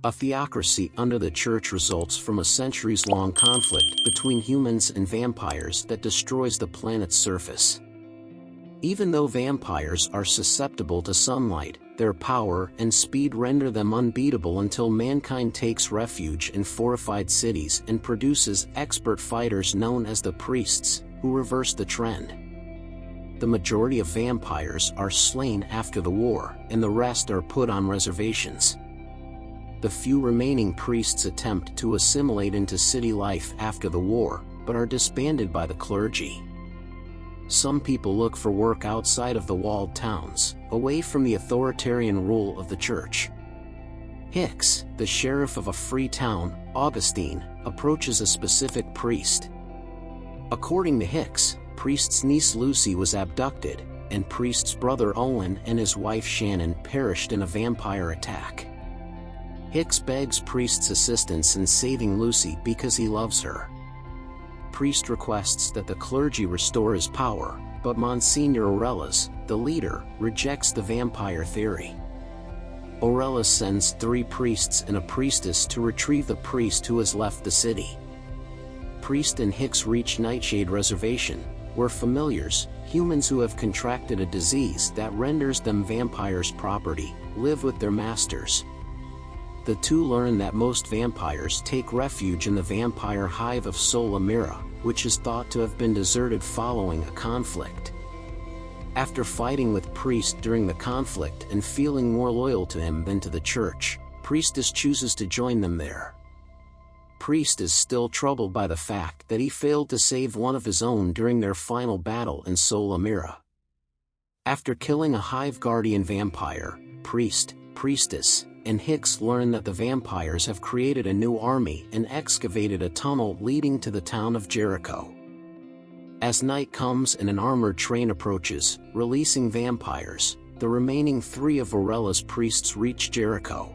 A theocracy under the church results from a centuries-long conflict between humans and vampires that destroys the planet's surface. Even though vampires are susceptible to sunlight, their power and speed render them unbeatable until mankind takes refuge in fortified cities and produces expert fighters known as the priests, who reverse the trend. The majority of vampires are slain after the war, and the rest are put on reservations. The few remaining priests attempt to assimilate into city life after the war, but are disbanded by the clergy. Some people look for work outside of the walled towns, away from the authoritarian rule of the church. Hicks, the sheriff of a free town, Augustine, approaches a specific priest. According to Hicks, priest's niece Lucy was abducted, and priest's brother Owen and his wife Shannon perished in a vampire attack. Hicks begs priest's assistance in saving Lucy because he loves her. Priest requests that the clergy restore his power, but Monsignor Aurelius, the leader, rejects the vampire theory. Aurelius sends 3 priests and a priestess to retrieve the priest who has left the city. Priest and Hicks reach Nightshade Reservation, where familiars, humans who have contracted a disease that renders them vampires' property, live with their masters. The two learn that most vampires take refuge in the vampire hive of Sola Mira, which is thought to have been deserted following a conflict. After fighting with Priest during the conflict and feeling more loyal to him than to the church, Priestess chooses to join them there. Priest is still troubled by the fact that he failed to save one of his own during their final battle in Sola Mira. After killing a hive guardian vampire, Priest, Priestess, and Hicks learn that the vampires have created a new army and excavated a tunnel leading to the town of Jericho. As night comes and an armored train approaches, releasing vampires, the remaining 3 of Aurelius' priests reach Jericho.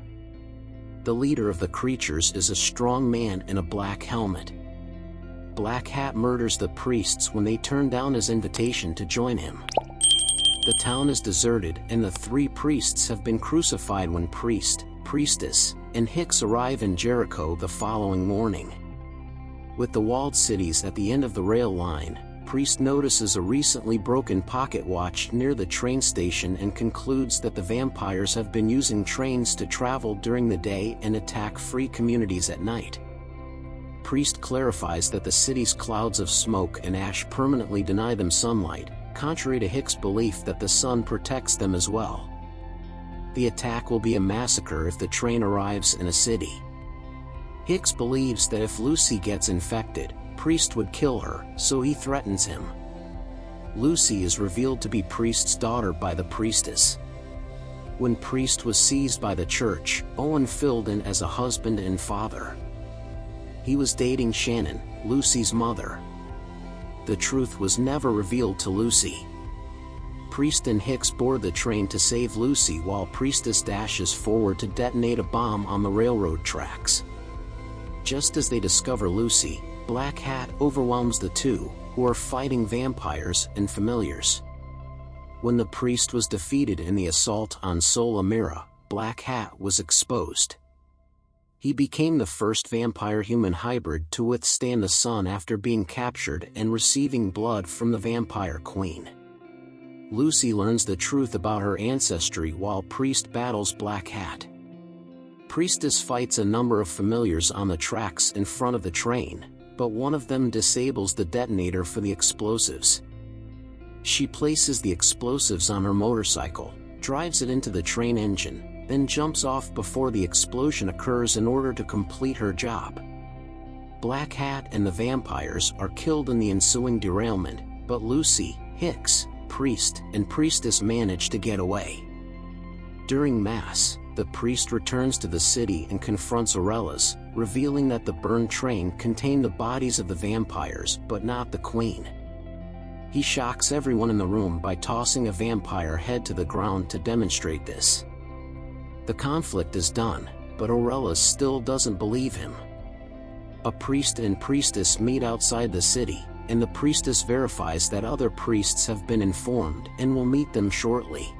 The leader of the creatures is a strong man in a black helmet. Black Hat murders the priests when they turn down his invitation to join him. The town is deserted and the 3 priests have been crucified when Priest, Priestess, and Hicks arrive in Jericho the following morning. With the walled cities at the end of the rail line, Priest notices a recently broken pocket watch near the train station and concludes that the vampires have been using trains to travel during the day and attack free communities at night. Priest clarifies that the city's clouds of smoke and ash permanently deny them sunlight, contrary to Hicks' belief that the sun protects them as well. The attack will be a massacre if the train arrives in a city. Hicks believes that if Lucy gets infected, Priest would kill her, so he threatens him. Lucy is revealed to be Priest's daughter by the priestess. When Priest was seized by the church, Owen filled in as a husband and father. He was dating Shannon, Lucy's mother. The truth was never revealed to Lucy. Priest and Hicks board the train to save Lucy while Priestess dashes forward to detonate a bomb on the railroad tracks. Just as they discover Lucy, Black Hat overwhelms the two, who are fighting vampires and familiars. When the priest was defeated in the assault on Sola Mira, Black Hat was exposed. He became the first vampire-human hybrid to withstand the sun after being captured and receiving blood from the vampire queen. Lucy learns the truth about her ancestry while Priest battles Black Hat. Priestess fights a number of familiars on the tracks in front of the train, but one of them disables the detonator for the explosives. She places the explosives on her motorcycle, drives it into the train engine, then jumps off before the explosion occurs in order to complete her job. Black Hat and the vampires are killed in the ensuing derailment, but Lucy, Hicks, Priest, and Priestess manage to get away. During Mass, the priest returns to the city and confronts Aurelius, revealing that the burned train contained the bodies of the vampires but not the queen. He shocks everyone in the room by tossing a vampire head to the ground to demonstrate this. The conflict is done, but Aurelius still doesn't believe him. A priest and priestess meet outside the city, and the priestess verifies that other priests have been informed and will meet them shortly.